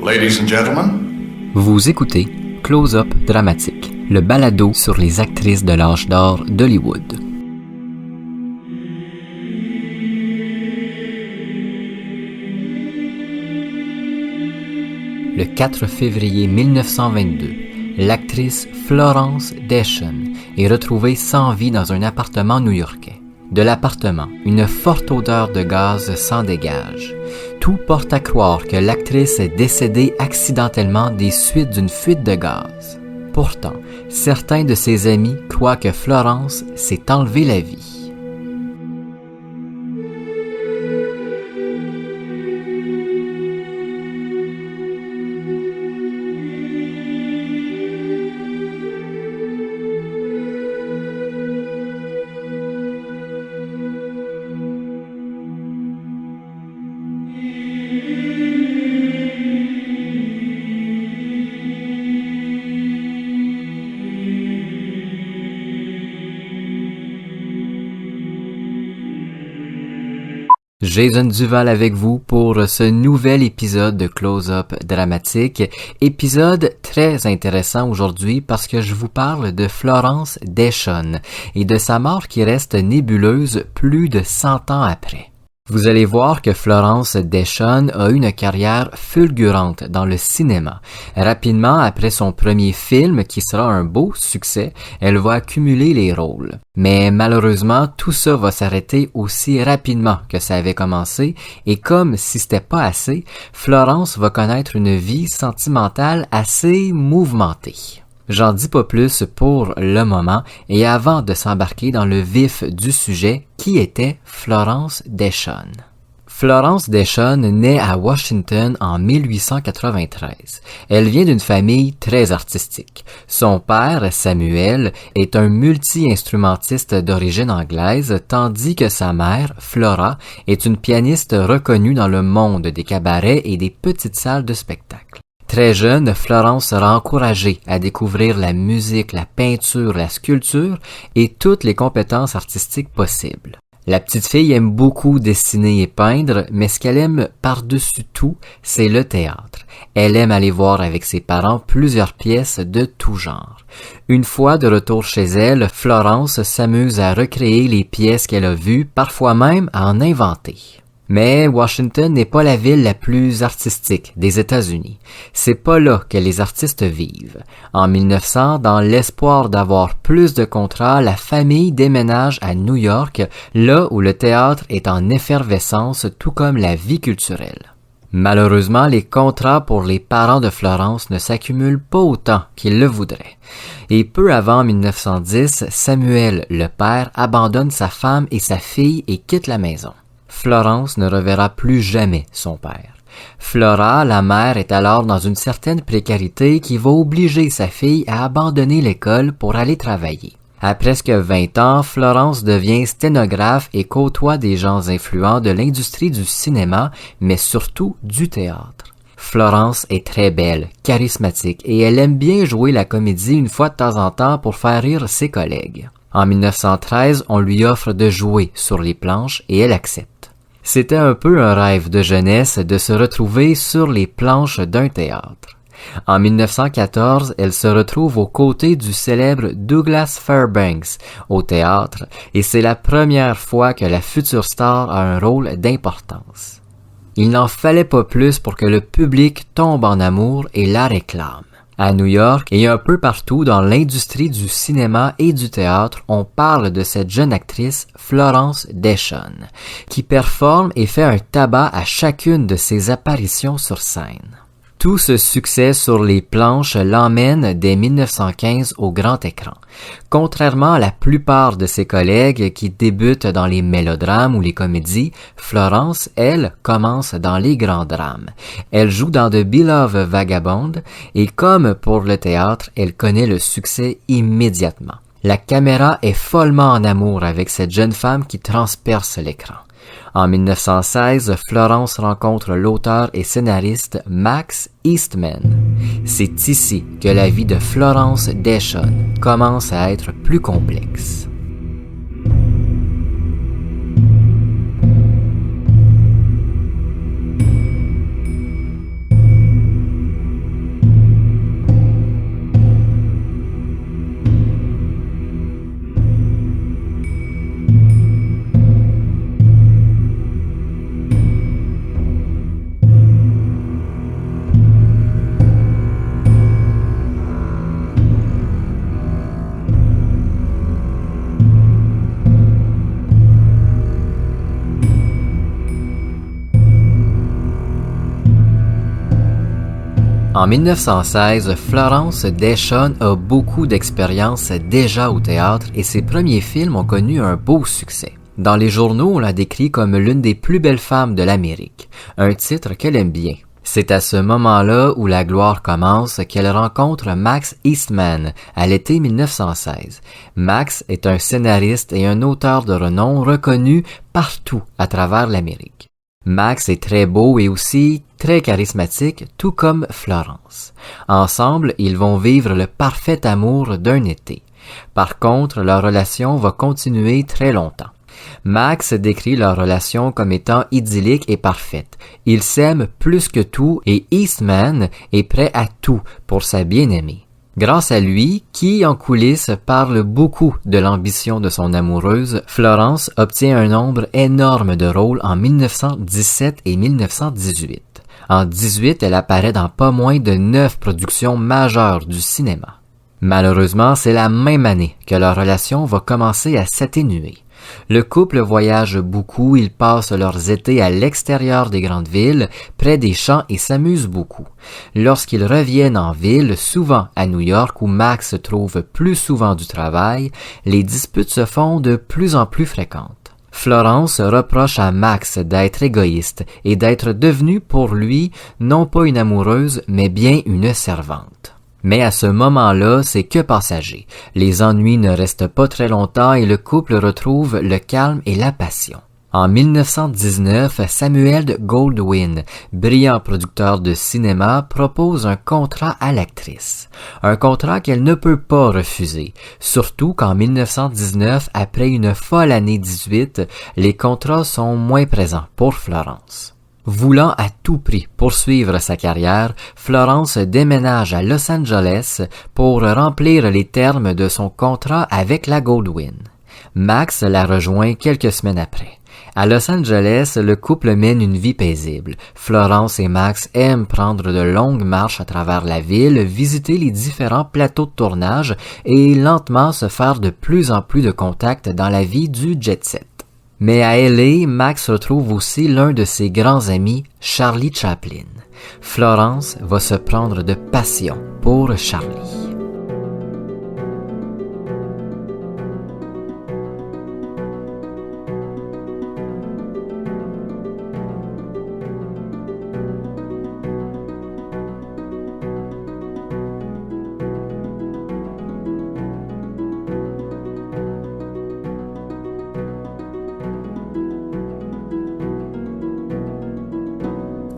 Ladies and gentlemen. Vous écoutez Close-Up Dramatique, le balado sur les actrices de l'âge d'or d'Hollywood. Le 4 février 1922, l'actrice Florence Deschen est retrouvée sans vie dans un appartement new-yorkais. De l'appartement, une forte odeur de gaz s'en dégage. Tout porte à croire que l'actrice est décédée accidentellement des suites d'une fuite de gaz. Pourtant, certains de ses amis croient que Florence s'est enlevé la vie. Jason Duval avec vous pour ce nouvel épisode de Close-Up Dramatique. Épisode très intéressant aujourd'hui parce que je vous parle de Florence Deschen et de sa mort qui reste nébuleuse plus de 100 ans après. Vous allez voir que Florence Deschen a eu une carrière fulgurante dans le cinéma. Rapidement après son premier film, qui sera un beau succès, elle va accumuler les rôles. Mais malheureusement, tout ça va s'arrêter aussi rapidement que ça avait commencé, et comme si c'était pas assez, Florence va connaître une vie sentimentale assez mouvementée. J'en dis pas plus pour le moment et avant de s'embarquer dans le vif du sujet, qui était Florence Deschen? Florence Deschen naît à Washington en 1893. Elle vient d'une famille très artistique. Son père, Samuel, est un multi-instrumentiste d'origine anglaise, tandis que sa mère, Flora, est une pianiste reconnue dans le monde des cabarets et des petites salles de spectacle. Très jeune, Florence sera encouragée à découvrir la musique, la peinture, la sculpture et toutes les compétences artistiques possibles. La petite fille aime beaucoup dessiner et peindre, mais ce qu'elle aime par-dessus tout, c'est le théâtre. Elle aime aller voir avec ses parents plusieurs pièces de tout genre. Une fois de retour chez elle, Florence s'amuse à recréer les pièces qu'elle a vues, parfois même à en inventer. Mais Washington n'est pas la ville la plus artistique des États-Unis. C'est pas là que les artistes vivent. En 1900, dans l'espoir d'avoir plus de contrats, la famille déménage à New York, là où le théâtre est en effervescence, tout comme la vie culturelle. Malheureusement, les contrats pour les parents de Florence ne s'accumulent pas autant qu'ils le voudraient. Et peu avant 1910, Samuel, le père, abandonne sa femme et sa fille et quitte la maison. Florence ne reverra plus jamais son père. Flora, la mère, est alors dans une certaine précarité qui va obliger sa fille à abandonner l'école pour aller travailler. À presque 20 ans, Florence devient sténographe et côtoie des gens influents de l'industrie du cinéma, mais surtout du théâtre. Florence est très belle, charismatique et elle aime bien jouer la comédie une fois de temps en temps pour faire rire ses collègues. En 1913, on lui offre de jouer sur les planches et elle accepte. C'était un peu un rêve de jeunesse de se retrouver sur les planches d'un théâtre. En 1914, elle se retrouve aux côtés du célèbre Douglas Fairbanks au théâtre et c'est la première fois que la future star a un rôle d'importance. Il n'en fallait pas plus pour que le public tombe en amour et la réclame. À New York et un peu partout dans l'industrie du cinéma et du théâtre, on parle de cette jeune actrice Florence Deschen, qui performe et fait un tabac à chacune de ses apparitions sur scène. Tout ce succès sur les planches l'emmène dès 1915 au grand écran. Contrairement à la plupart de ses collègues qui débutent dans les mélodrames ou les comédies, Florence, elle, commence dans les grands drames. Elle joue dans The Beloved Vagabond et comme pour le théâtre, elle connaît le succès immédiatement. La caméra est follement en amour avec cette jeune femme qui transperce l'écran. En 1916, Florence rencontre l'auteur et scénariste Max Eastman. C'est ici que la vie de Florence Deschen commence à être plus complexe. En 1916, Florence Deschannes a beaucoup d'expérience déjà au théâtre et ses premiers films ont connu un beau succès. Dans les journaux, on la décrit comme l'une des plus belles femmes de l'Amérique, un titre qu'elle aime bien. C'est à ce moment-là où la gloire commence qu'elle rencontre Max Eastman à l'été 1916. Max est un scénariste et un auteur de renom reconnu partout à travers l'Amérique. Max est très beau et aussi très charismatique, tout comme Florence. Ensemble, ils vont vivre le parfait amour d'un été. Par contre, leur relation va continuer très longtemps. Max décrit leur relation comme étant idyllique et parfaite. Ils s'aiment plus que tout et Eastman est prêt à tout pour sa bien-aimée. Grâce à lui, qui en coulisses parle beaucoup de l'ambition de son amoureuse, Florence obtient un nombre énorme de rôles en 1917 et 1918. En 18, elle apparaît dans pas moins de 9 productions majeures du cinéma. Malheureusement, c'est la même année que leur relation va commencer à s'atténuer. Le couple voyage beaucoup, ils passent leurs étés à l'extérieur des grandes villes, près des champs et s'amusent beaucoup. Lorsqu'ils reviennent en ville, souvent à New York où Max trouve plus souvent du travail, les disputes se font de plus en plus fréquentes. Florence reproche à Max d'être égoïste et d'être devenue pour lui non pas une amoureuse mais bien une servante. Mais à ce moment-là, c'est que passager. Les ennuis ne restent pas très longtemps et le couple retrouve le calme et la passion. En 1919, Samuel Goldwyn, brillant producteur de cinéma, propose un contrat à l'actrice. Un contrat qu'elle ne peut pas refuser, surtout qu'en 1919, après une folle année 18, les contrats sont moins présents pour Florence. Voulant à tout prix poursuivre sa carrière, Florence déménage à Los Angeles pour remplir les termes de son contrat avec la Goldwyn. Max la rejoint quelques semaines après. À Los Angeles, le couple mène une vie paisible. Florence et Max aiment prendre de longues marches à travers la ville, visiter les différents plateaux de tournage et lentement se faire de plus en plus de contacts dans la vie du jet-set. Mais à LA, Max retrouve aussi l'un de ses grands amis, Charlie Chaplin. Florence va se prendre de passion pour Charlie.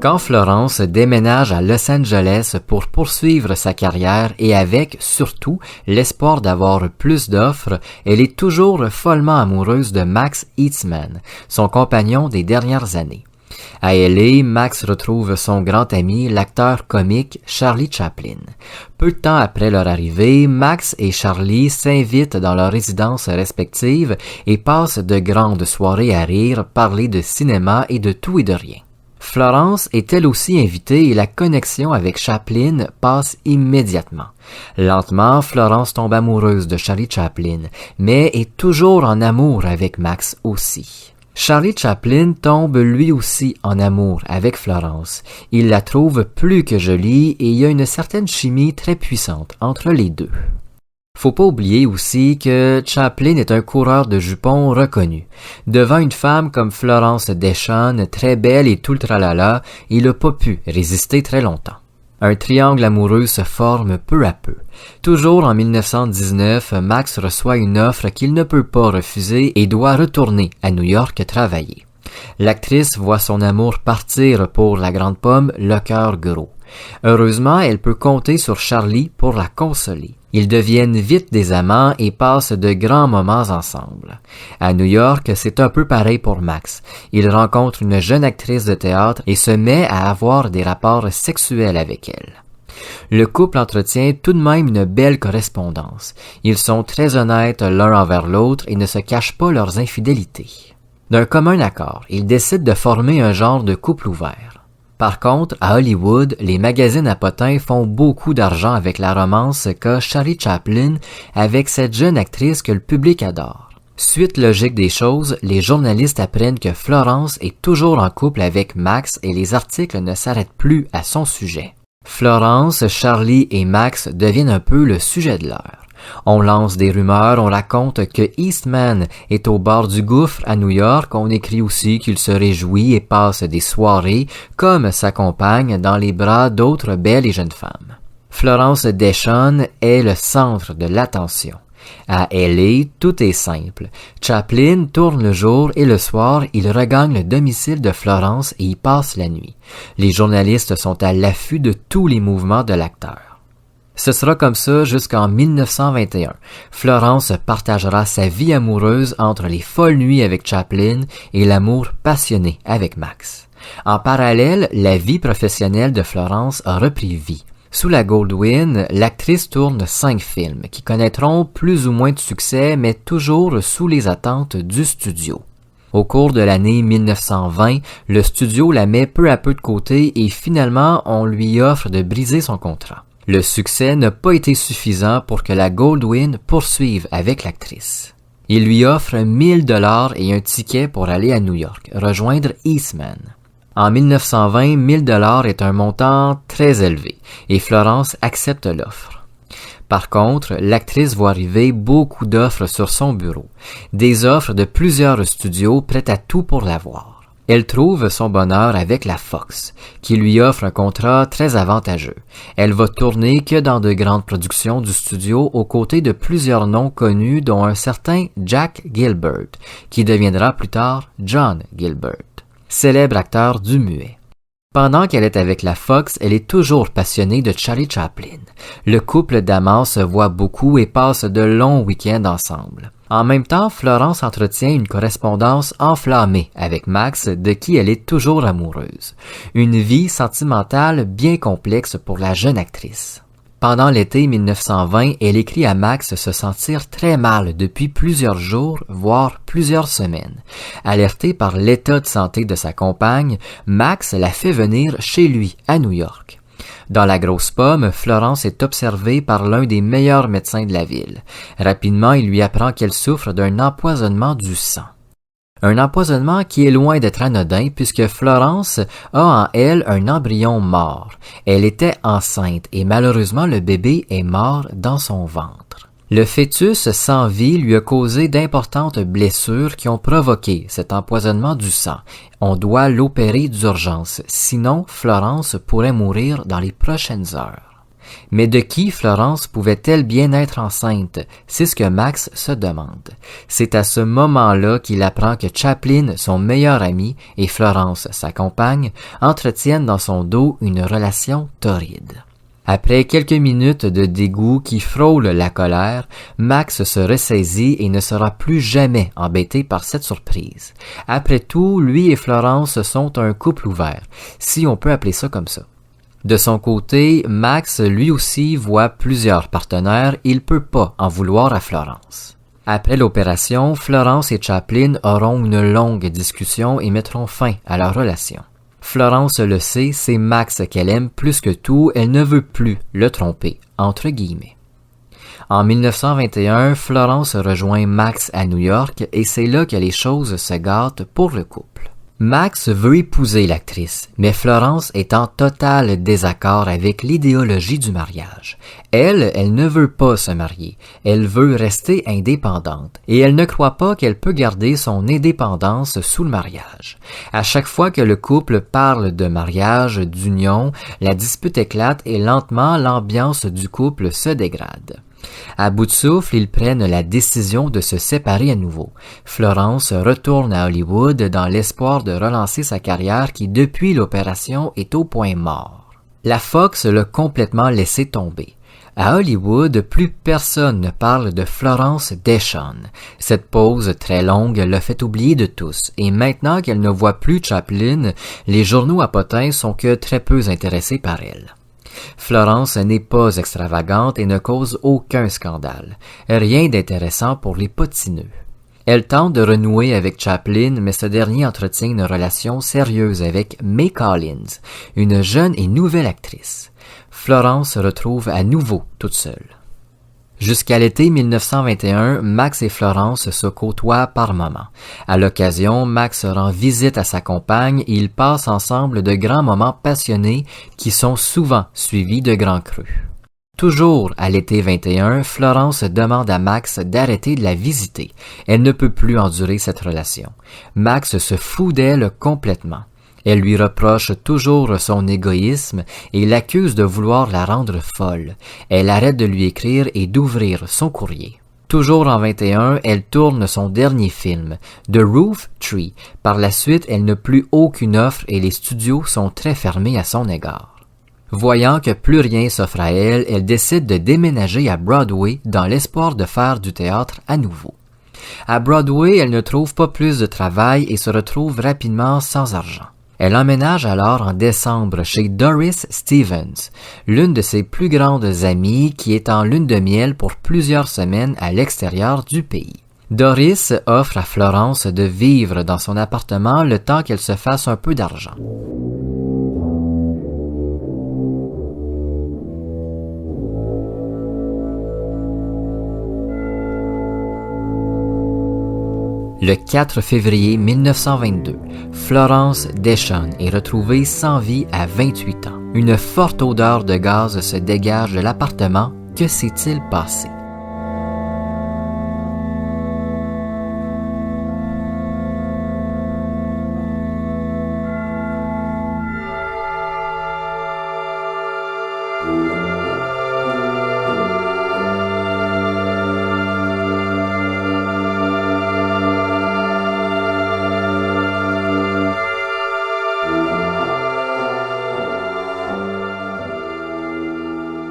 Quand Florence déménage à Los Angeles pour poursuivre sa carrière et avec, surtout, l'espoir d'avoir plus d'offres, elle est toujours follement amoureuse de Max Eastman, son compagnon des dernières années. À LA, Max retrouve son grand ami, l'acteur comique Charlie Chaplin. Peu de temps après leur arrivée, Max et Charlie s'invitent dans leurs résidences respectives et passent de grandes soirées à rire, parler de cinéma et de tout et de rien. Florence est elle aussi invitée et la connexion avec Chaplin passe immédiatement. Lentement, Florence tombe amoureuse de Charlie Chaplin, mais est toujours en amour avec Max aussi. Charlie Chaplin tombe lui aussi en amour avec Florence. Il la trouve plus que jolie et il y a une certaine chimie très puissante entre les deux. Faut pas oublier aussi que Chaplin est un coureur de jupons reconnu. Devant une femme comme Florence Deschannes, très belle et tout le tralala, il a pas pu résister très longtemps. Un triangle amoureux se forme peu à peu. Toujours en 1919, Max reçoit une offre qu'il ne peut pas refuser et doit retourner à New York travailler. L'actrice voit son amour partir pour la grande pomme, le cœur gros. Heureusement, elle peut compter sur Charlie pour la consoler. Ils deviennent vite des amants et passent de grands moments ensemble. À New York, c'est un peu pareil pour Max. Il rencontre une jeune actrice de théâtre et se met à avoir des rapports sexuels avec elle. Le couple entretient tout de même une belle correspondance. Ils sont très honnêtes l'un envers l'autre et ne se cachent pas leurs infidélités. D'un commun accord, ils décident de former un genre de couple ouvert. Par contre, à Hollywood, les magazines à potins font beaucoup d'argent avec la romance qu'a Charlie Chaplin avec cette jeune actrice que le public adore. Suite logique des choses, les journalistes apprennent que Florence est toujours en couple avec Max et les articles ne s'arrêtent plus à son sujet. Florence, Charlie et Max deviennent un peu le sujet de l'heure. On lance des rumeurs, on raconte que Eastman est au bord du gouffre à New York, on écrit aussi qu'il se réjouit et passe des soirées comme sa compagne dans les bras d'autres belles et jeunes femmes. Florence Deschon est le centre de l'attention. À LA, tout est simple. Chaplin tourne le jour et le soir, il regagne le domicile de Florence et y passe la nuit. Les journalistes sont à l'affût de tous les mouvements de l'acteur. Ce sera comme ça jusqu'en 1921. Florence partagera sa vie amoureuse entre les folles nuits avec Chaplin et l'amour passionné avec Max. En parallèle, la vie professionnelle de Florence a repris vie. Sous la Goldwyn, l'actrice tourne 5 films qui connaîtront plus ou moins de succès, mais toujours sous les attentes du studio. Au cours de l'année 1920, le studio la met peu à peu de côté et finalement on lui offre de briser son contrat. Le succès n'a pas été suffisant pour que la Goldwyn poursuive avec l'actrice. Il lui offre $1000 et un ticket pour aller à New York, rejoindre Eastman. En 1920, $1000 est un montant très élevé et Florence accepte l'offre. Par contre, l'actrice voit arriver beaucoup d'offres sur son bureau, des offres de plusieurs studios prêts à tout pour l'avoir. Elle trouve son bonheur avec la Fox, qui lui offre un contrat très avantageux. Elle va tourner que dans de grandes productions du studio aux côtés de plusieurs noms connus dont un certain Jack Gilbert, qui deviendra plus tard John Gilbert, célèbre acteur du muet. Pendant qu'elle est avec la Fox, elle est toujours passionnée de Charlie Chaplin. Le couple d'amants se voit beaucoup et passe de longs week-ends ensemble. En même temps, Florence entretient une correspondance enflammée avec Max, de qui elle est toujours amoureuse. Une vie sentimentale bien complexe pour la jeune actrice. Pendant l'été 1920, elle écrit à Max se sentir très mal depuis plusieurs jours, voire plusieurs semaines. Alerté par l'état de santé de sa compagne, Max la fait venir chez lui, à New York. Dans la grosse pomme, Florence est observée par l'un des meilleurs médecins de la ville. Rapidement, il lui apprend qu'elle souffre d'un empoisonnement du sang. Un empoisonnement qui est loin d'être anodin puisque Florence a en elle un embryon mort. Elle était enceinte et malheureusement le bébé est mort dans son ventre. Le fœtus sans vie lui a causé d'importantes blessures qui ont provoqué cet empoisonnement du sang. On doit l'opérer d'urgence, sinon Florence pourrait mourir dans les prochaines heures. Mais de qui Florence pouvait-elle bien être enceinte? C'est ce que Max se demande. C'est à ce moment-là qu'il apprend que Chaplin, son meilleur ami, et Florence, sa compagne, entretiennent dans son dos une relation torride. Après quelques minutes de dégoût qui frôlent la colère, Max se ressaisit et ne sera plus jamais embêté par cette surprise. Après tout, lui et Florence sont un couple ouvert, si on peut appeler ça comme ça. De son côté, Max lui aussi voit plusieurs partenaires, il peut pas en vouloir à Florence. Après l'opération, Florence et Chaplin auront une longue discussion et mettront fin à leur relation. Florence le sait, c'est Max qu'elle aime plus que tout, elle ne veut plus le tromper, entre guillemets. En 1921, Florence rejoint Max à New York et c'est là que les choses se gâtent pour le couple. Max veut épouser l'actrice, mais Florence est en total désaccord avec l'idéologie du mariage. Elle ne veut pas se marier, elle veut rester indépendante, et elle ne croit pas qu'elle peut garder son indépendance sous le mariage. À chaque fois que le couple parle de mariage, d'union, la dispute éclate et lentement l'ambiance du couple se dégrade. À bout de souffle, ils prennent la décision de se séparer à nouveau. Florence retourne à Hollywood dans l'espoir de relancer sa carrière qui, depuis l'opération, est au point mort. La Fox l'a complètement laissé tomber. À Hollywood, plus personne ne parle de Florence Deschon. Cette pause très longue l'a fait oublier de tous, et maintenant qu'elle ne voit plus Chaplin, les journaux à potins sont que très peu intéressés par elle. Florence n'est pas extravagante et ne cause aucun scandale. Rien d'intéressant pour les potineux. Elle tente de renouer avec Chaplin, mais ce dernier entretient une relation sérieuse avec May Collins, une jeune et nouvelle actrice. Florence se retrouve à nouveau toute seule. Jusqu'à l'été 1921, Max et Florence se côtoient par moments. À l'occasion, Max rend visite à sa compagne et ils passent ensemble de grands moments passionnés qui sont souvent suivis de grands creux. Toujours à l'été 21, Florence demande à Max d'arrêter de la visiter. Elle ne peut plus endurer cette relation. Max se fout d'elle complètement. Elle lui reproche toujours son égoïsme et l'accuse de vouloir la rendre folle. Elle arrête de lui écrire et d'ouvrir son courrier. Toujours en 21, elle tourne son dernier film, The Roof Tree. Par la suite, elle n'a plus aucune offre et les studios sont très fermés à son égard. Voyant que plus rien s'offre à elle, elle décide de déménager à Broadway dans l'espoir de faire du théâtre à nouveau. À Broadway, elle ne trouve pas plus de travail et se retrouve rapidement sans argent. Elle emménage alors en décembre chez Doris Stevens, l'une de ses plus grandes amies qui est en lune de miel pour plusieurs semaines à l'extérieur du pays. Doris offre à Florence de vivre dans son appartement le temps qu'elle se fasse un peu d'argent. Le 4 février 1922, Florence Deschênes est retrouvée sans vie à 28 ans. Une forte odeur de gaz se dégage de l'appartement. Que s'est-il passé?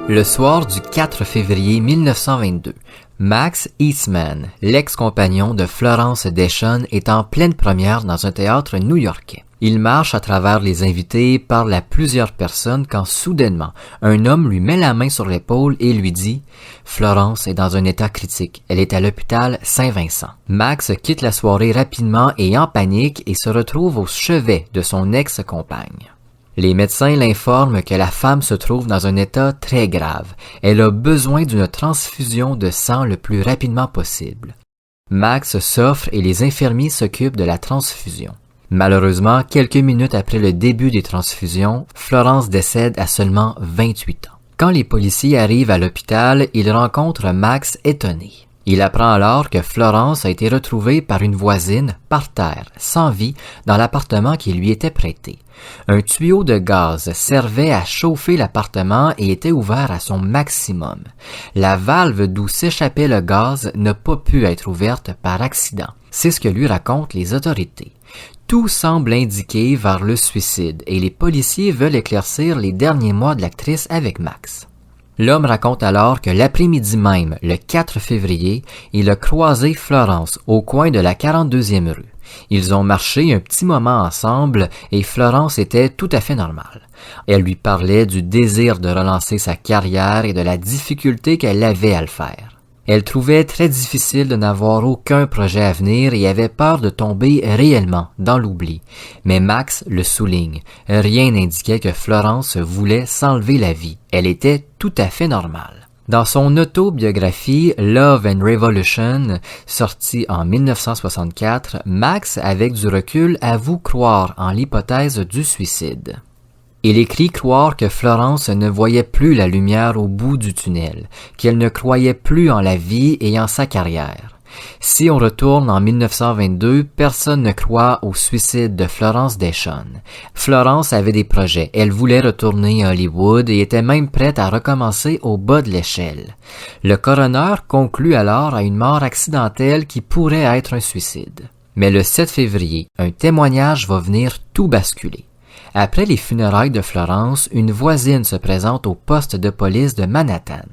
Le soir du 4 février 1922, Max Eastman, l'ex-compagnon de Florence Deschênes, est en pleine première dans un théâtre new-yorkais. Il marche à travers les invités, parle à plusieurs personnes quand soudainement, un homme lui met la main sur l'épaule et lui dit « Florence est dans un état critique, elle est à l'hôpital Saint-Vincent ». Max quitte la soirée rapidement et en panique et se retrouve au chevet de son ex-compagne. Les médecins l'informent que la femme se trouve dans un état très grave. Elle a besoin d'une transfusion de sang le plus rapidement possible. Max s'offre et les infirmiers s'occupent de la transfusion. Malheureusement, quelques minutes après le début des transfusions, Florence décède à seulement 28 ans. Quand les policiers arrivent à l'hôpital, ils rencontrent Max étonné. Il apprend alors que Florence a été retrouvée par une voisine par terre, sans vie, dans l'appartement qui lui était prêté. Un tuyau de gaz servait à chauffer l'appartement et était ouvert à son maximum. La valve d'où s'échappait le gaz n'a pas pu être ouverte par accident. C'est ce que lui racontent les autorités. Tout semble indiquer vers le suicide et les policiers veulent éclaircir les derniers mois de l'actrice avec Max. L'homme raconte alors que l'après-midi même, le 4 février, il a croisé Florence au coin de la 42e rue. Ils ont marché un petit moment ensemble et Florence était tout à fait normale. Elle lui parlait du désir de relancer sa carrière et de la difficulté qu'elle avait à le faire. Elle trouvait très difficile de n'avoir aucun projet à venir et avait peur de tomber réellement dans l'oubli. Mais Max le souligne. Rien n'indiquait que Florence voulait s'enlever la vie. Elle était tout à fait normale. Dans son autobiographie Love and Revolution, sortie en 1964, Max, avec du recul, avoue croire en l'hypothèse du suicide. Il écrit croire que Florence ne voyait plus la lumière au bout du tunnel, qu'elle ne croyait plus en la vie et en sa carrière. Si on retourne en 1922, personne ne croit au suicide de Florence Deschênes. Florence avait des projets, elle voulait retourner à Hollywood et était même prête à recommencer au bas de l'échelle. Le coroner conclut alors à une mort accidentelle qui pourrait être un suicide. Mais le 7 février, un témoignage va venir tout basculer. Après les funérailles de Florence, une voisine se présente au poste de police de Manhattan.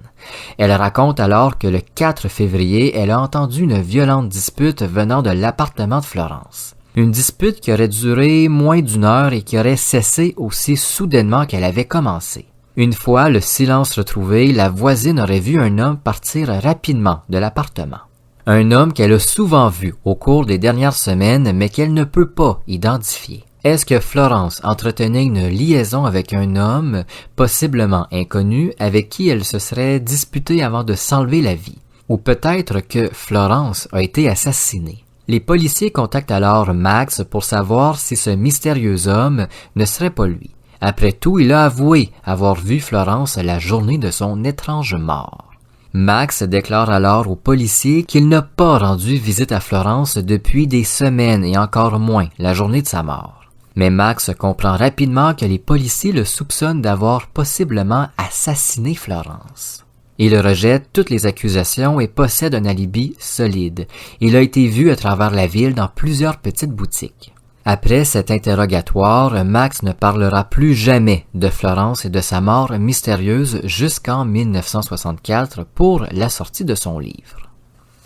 Elle raconte alors que le 4 février, elle a entendu une violente dispute venant de l'appartement de Florence. Une dispute qui aurait duré moins d'une heure et qui aurait cessé aussi soudainement qu'elle avait commencé. Une fois le silence retrouvé, la voisine aurait vu un homme partir rapidement de l'appartement. Un homme qu'elle a souvent vu au cours des dernières semaines, mais qu'elle ne peut pas identifier. Est-ce que Florence entretenait une liaison avec un homme, possiblement inconnu, avec qui elle se serait disputée avant de s'enlever la vie? Ou peut-être que Florence a été assassinée? Les policiers contactent alors Max pour savoir si ce mystérieux homme ne serait pas lui. Après tout, il a avoué avoir vu Florence la journée de son étrange mort. Max déclare alors aux policiers qu'il n'a pas rendu visite à Florence depuis des semaines et encore moins la journée de sa mort. Mais Max comprend rapidement que les policiers le soupçonnent d'avoir possiblement assassiné Florence. Il rejette toutes les accusations et possède un alibi solide. Il a été vu à travers la ville dans plusieurs petites boutiques. Après cet interrogatoire, Max ne parlera plus jamais de Florence et de sa mort mystérieuse jusqu'en 1964 pour la sortie de son livre.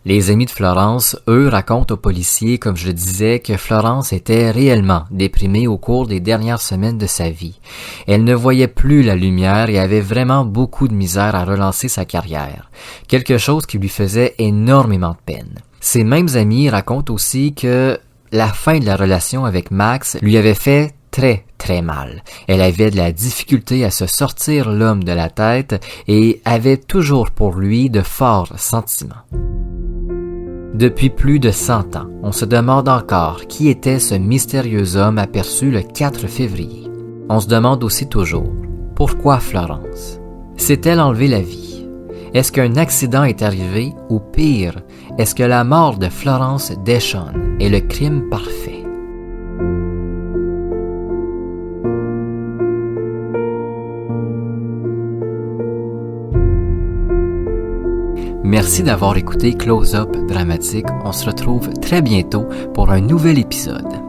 Les amis de Florence, eux, racontent aux policiers, comme je le disais, que Florence était réellement déprimée au cours des dernières semaines de sa vie. Elle ne voyait plus la lumière et avait vraiment beaucoup de misère à relancer sa carrière, quelque chose qui lui faisait énormément de peine. Ses mêmes amis racontent aussi que la fin de la relation avec Max lui avait fait très mal. Elle avait de la difficulté à se sortir l'homme de la tête et avait toujours pour lui de forts sentiments. Depuis plus de 100 ans, on se demande encore qui était ce mystérieux homme aperçu le 4 février. On se demande aussi toujours, pourquoi Florence? S'est-elle enlevé la vie? Est-ce qu'un accident est arrivé ou pire, est-ce que la mort de Florence Deschon est le crime parfait? Merci d'avoir écouté Close Up Dramatique. On se retrouve très bientôt pour un nouvel épisode.